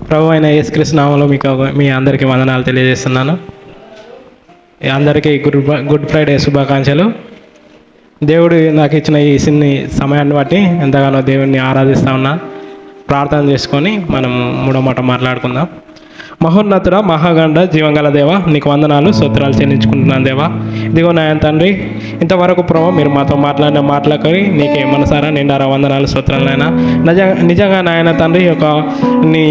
ప్రభు అయిన యేసుక్రీస్తు నామములో మీకు మీ అందరికీ వందనాలు తెలియజేస్తున్నాను. అందరికీ గుడ్ ఫ్రైడే శుభాకాంక్షలు. దేవుడు నాకు ఇచ్చిన ఈ చిన్ని సమయాన్ని బట్టి ఎంతగానో దేవుడిని ఆరాధిస్తూ ఉన్నా. ప్రార్థన చేసుకొని మనం మూడో మాట మాట్లాడుకుందాం. మహోన్నతుడ, మహాగండ, జీవంగల దేవ, నీకు వందనాలు స్తోత్రాలు చెల్లించుకుంటున్నాను దేవా. ఇదిగో నాయన తండ్రి, ఇంతవరకు ప్రభు మీరు మాతో మాట్లాడిన మాటలకి నీకే మనసారా నిండారా వందనాలు స్తోత్రాలైనా. నిజంగా నాయన తండ్రి నీ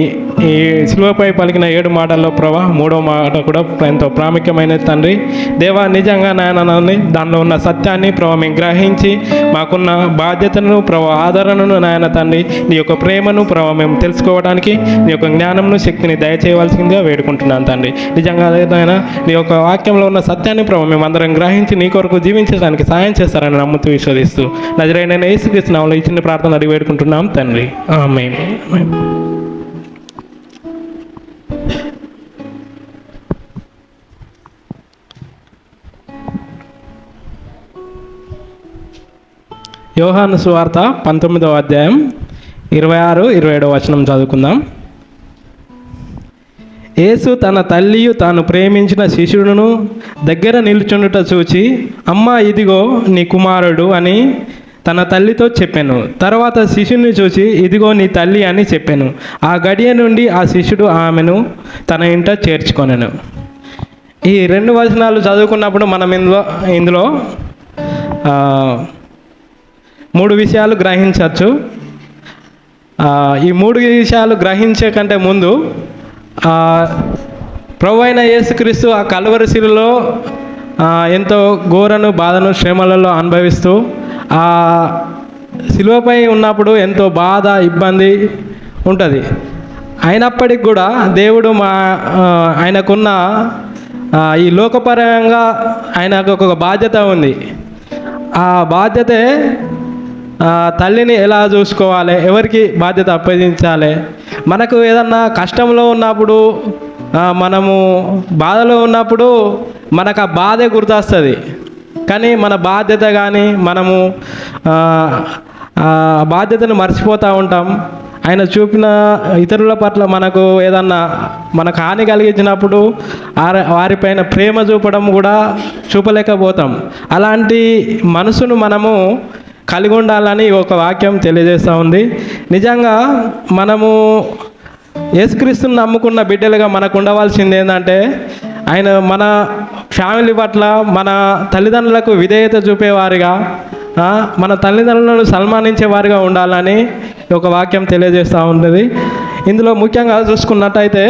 ఈ శిలువపై పలికిన 7 మాటల్లో ప్రభా 3వ మాట కూడా ఎంతో ప్రాముఖ్యమైనది తండ్రి దేవా. నిజంగా నాయన దానిలో ఉన్న సత్యాన్ని ప్రభా మేము గ్రహించి మాకున్న బాధ్యతను ప్రభా ఆదరణను నాయన తండ్రి నీ యొక్క ప్రేమను ప్రభా మేము తెలుసుకోవడానికి నీ యొక్క జ్ఞానంను శక్తిని దయచేయవలసిందిగా వేడుకుంటున్నాను తండ్రి. నిజంగా నాయన నీ యొక్క వాక్యంలో ఉన్న సత్యాన్ని ప్రభా మేము అందరం గ్రహించి నీ కొరకు జీవించడానికి సాయం చేస్తారని నమ్ముతూ విశ్వసిస్తూ నజరేయుడైన యేసుక్రీస్తు నామములో ఈ చిన్న ప్రార్థన అడిగి వేడుకుంటున్నాం తండ్రి. ఆమేన్. యోహాను సువార్త 19వ అధ్యాయం 26-27 వచనం చదువుకుందాం. యేసు తన తల్లియు తాను ప్రేమించిన శిష్యుడును దగ్గర నిలుచుండుట చూచి, అమ్మా ఇదిగో నీ కుమారుడు అని తన తల్లితో చెప్పాను. తర్వాత శిష్యుని చూసి, ఇదిగో నీ తల్లి అని చెప్పాను. ఆ గడియ నుండి ఆ శిష్యుడు ఆమెను తన ఇంట చేర్చుకొనెను. ఈ 2 వచనాలు చదువుకున్నప్పుడు మనం ఇందులో 3 విషయాలు గ్రహించవచ్చు. ఈ 3 విషయాలు గ్రహించే కంటే ముందు ప్రభు అయిన యేసుక్రీస్తు ఆ కల్వరి శిలువలో ఎంతో ఘోరను బాధను శ్రమలలో అనుభవిస్తూ ఆ శిలువపై ఉన్నప్పుడు ఎంతో బాధ ఇబ్బంది ఉంటుంది. అయినప్పటికి కూడా దేవుడు ఆయనకున్న ఈ లోకపరంగా ఆయనకు ఒక బాధ్యత ఉంది. ఆ బాధ్యతే తల్లిని ఎలా చూసుకోవాలి, ఎవరికి బాధ్యత అప్పగించాలి. మనకు ఏదన్నా కష్టంలో ఉన్నప్పుడు మనము బాధలో ఉన్నప్పుడు మనకు ఆ బాధే గుర్తొస్తుంది. కానీ మన బాధ్యత కానీ మనము బాధ్యతను మర్చిపోతూ ఉంటాం. ఆయన చూపిన ఇతరుల పట్ల మనకు ఏదన్నా మనకు హాని కలిగించినప్పుడు వారిపైన ప్రేమ చూపడం కూడా చూపలేకపోతాం. అలాంటి మనసును మనము కలిగి ఉండాలని ఒక వాక్యం తెలియజేస్తూ ఉంది. నిజంగా మనము యేసుక్రీస్తుని నమ్ముకున్న బిడ్డలుగా మనకు ఉండవలసింది ఏంటంటే, ఆయన మన ఫ్యామిలీ పట్ల మన తల్లిదండ్రులకు విధేయత చూపేవారిగా, మన తల్లిదండ్రులను సన్మానించేవారిగా ఉండాలని ఒక వాక్యం తెలియజేస్తూ ఉంటుంది. ఇందులో ముఖ్యంగా చూసుకున్నట్టయితే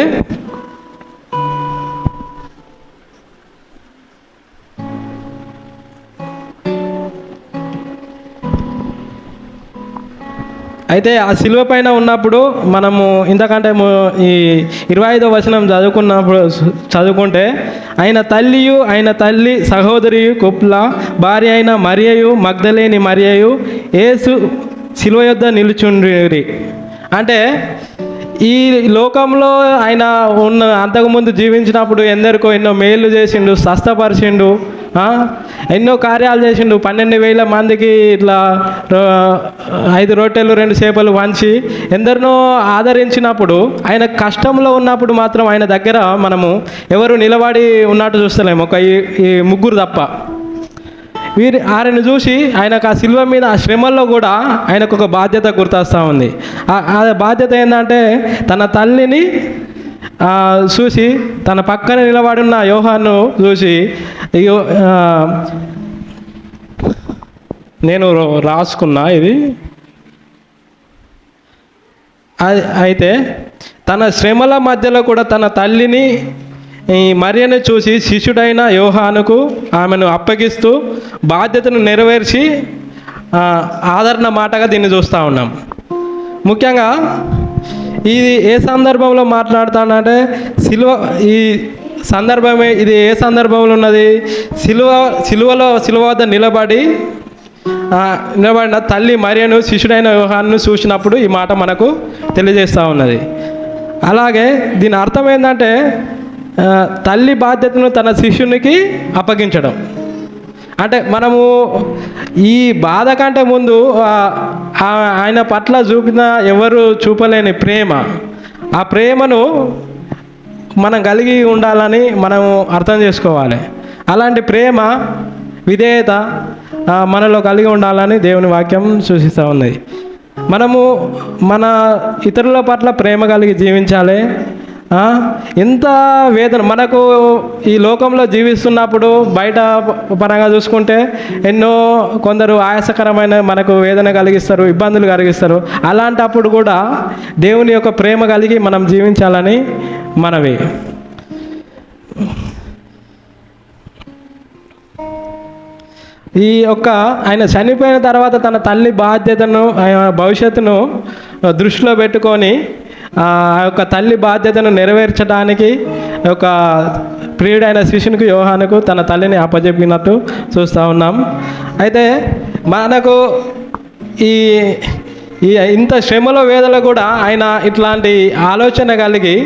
ఆ శిలువ పైన ఉన్నప్పుడు మనము ఇంతకంటే ఈ 25వ వచనం చదువుకుంటే, ఆయన తల్లియు ఆయన తల్లి సహోదరియు కొప్ల భార్య అయిన మరియయు మగ్దలేని మరియయు యేసు శిలువ యొద్ద నిలుచుండిరి. అంటే ఈ లోకంలో ఆయన అంతకుముందు జీవించినప్పుడు ఎందరికో ఎన్నో మేలు చేసిండు, స్వస్థపరిచిండు, ఎన్నో కార్యాలు చేసిండు. 12,000 మందికి ఇట్లా 5 రొట్టెలు 2 చేపలు వంచి ఎందరినో ఆదరించినప్పుడు, ఆయన కష్టంలో ఉన్నప్పుడు మాత్రం ఆయన దగ్గర మనము ఎవరు నిలబడి ఉన్నట్టు చూస్తలేము, ఒక ఈ 3 తప్ప. ఆయనను చూసి ఆయనకు ఆ శిలువ మీద ఆ శ్రమల్లో కూడా ఆయనకు ఒక బాధ్యత గుర్తొస్తూ ఉంది. ఆ బాధ్యత ఏంటంటే, తన తల్లిని చూసి తన పక్కన నిలబడిన యోహాను చూసి, నేను రాసుకున్నా ఇది. అయితే తన శ్రమల మధ్యలో కూడా తన తల్లిని ఈ మరియను చూసి శిష్యుడైన యోహానుకు ఆమెను అప్పగిస్తూ బాధ్యతను నెరవేర్చి ఆదరణ మాటగా దీన్ని చూస్తూ ఉన్నాం. ముఖ్యంగా ఇది ఏ సందర్భంలో మాట్లాడుతానంటే, ఈ సందర్భమే ఇది ఏ సందర్భంలో ఉన్నది? శిలువ వద్ద నిలబడిన తల్లి మరియను శిష్యుడైన యోహాను చూసినప్పుడు ఈ మాట మనకు తెలియజేస్తూ ఉన్నది. అలాగే దీని అర్థం ఏంటంటే, తల్లి బాధ్యతను తన శిష్యునికి అప్పగించడం. అంటే మనము ఈ బాధ కంటే ముందు ఆయన పట్ల చూపిన ఎవరు చూపలేని ప్రేమ, ఆ ప్రేమను మనం కలిగి ఉండాలని మనం అర్థం చేసుకోవాలి. అలాంటి ప్రేమ విధేయత మనలో కలిగి ఉండాలని దేవుని వాక్యం సూచిస్తూ ఉన్నది. మనము మన ఇతరుల పట్ల ప్రేమ కలిగి జీవించాలి. ఎంత వేదన మనకు ఈ లోకంలో జీవిస్తున్నప్పుడు బయట పరంగా చూసుకుంటే కొందరు ఆయాసకరమైన మనకు వేదన కలిగిస్తారు, ఇబ్బందులు కలిగిస్తారు. అలాంటప్పుడు కూడా దేవుని యొక్క ప్రేమ కలిగి మనం జీవించాలని మనవి. ఈ యొక్క ఆయన చనిపోయిన తర్వాత తన తల్లి బాధ్యతను భవిష్యత్తును దృష్టిలో పెట్టుకొని ఆ యొక్క తల్లి బాధ్యతను నెరవేర్చడానికి ఒక ప్రియుడైన శిష్యునికి యోహానుకు తన తల్లిని అప్పచెప్పినట్టు చూస్తూ ఉన్నాం. అయితే మనకు ఈ ఈ ఇంత శ్రమలో వేదలో కూడా ఆయన ఇట్లాంటి ఆలోచన కలిగి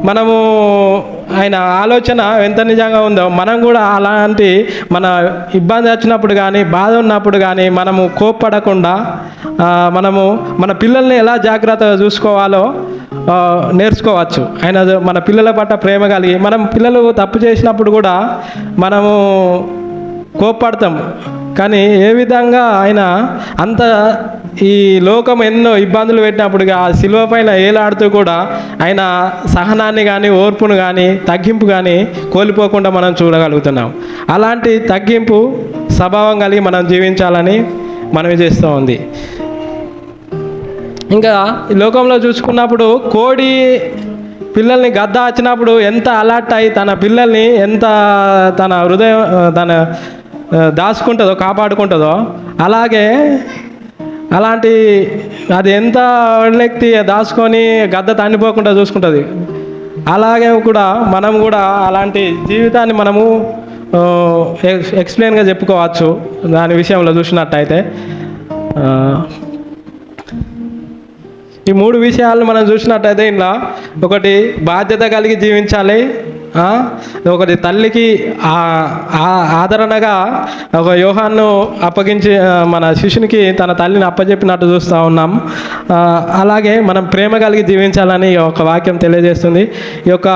మనము ఆయన ఆలోచన ఎంత నిజంగా ఉందో మనం కూడా అలాంటి మన ఇబ్బంది వచ్చినప్పుడు కానీ బాధ ఉన్నప్పుడు కానీ మనము కోప్పడకుండా మనము మన పిల్లల్ని ఎలా జాగ్రత్తగా చూసుకోవాలో నేర్చుకోవచ్చు. ఆయన మన పిల్లల పట్ల ప్రేమ కలిగి మనం పిల్లలు తప్పు చేసినప్పుడు కూడా మనము కోప్పడతాం. కానీ ఏ విధంగా ఆయన అంత ఈ లోకం ఎన్నో ఇబ్బందులు పెట్టినప్పుడు ఆ శిలువ పైన ఏలాడుతూ కూడా ఆయన సహనాన్ని కానీ ఓర్పును కానీ తగ్గింపు కానీ కోల్పోకుండా మనం చూడగలుగుతున్నాం. అలాంటి తగ్గింపు స్వభావం కలిగి మనం జీవించాలని మనవి చేస్తూ ఉంది. ఇంకా ఈ లోకంలో చూసుకున్నప్పుడు కోడి పిల్లల్ని గద్ద వచ్చినప్పుడు ఎంత అలర్ట్ అయి తన పిల్లల్ని ఎంత తన హృదయం తన దాచుకుంటుందో కాపాడుకుంటుందో అలాంటి అది ఎంత వ్యక్తి దాచుకొని గద్ద తన్నిపోకుండా చూసుకుంటుంది. అలాగే కూడా మనం కూడా అలాంటి జీవితాన్ని మనము ఎక్స్ప్లెయిన్గా చెప్పుకోవచ్చు. దాని విషయంలో చూసినట్టయితే ఈ 3 విషయాలను మనం చూసినట్టయితే ఇలా ఒకటి బాధ్యత కలిగి జీవించాలి, ఒకటి తల్లికి ఆదరణగా ఒక యోహాను అప్పగించి మన శిష్యునికి తన తల్లిని అప్పచెప్పినట్టు చూస్తూ ఉన్నాం. అలాగే మనం ప్రేమ కలిగి జీవించాలని ఒక వాక్యం తెలియజేస్తుంది. ఈ యొక్క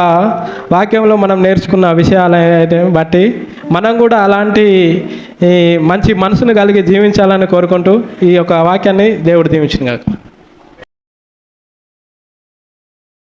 వాక్యంలో మనం నేర్చుకున్న విషయాలను బట్టి మనం కూడా అలాంటి మంచి మనసును కలిగి జీవించాలని కోరుకుంటూ ఈ యొక్క వాక్యాన్ని దేవుడు దీవించింది కాక.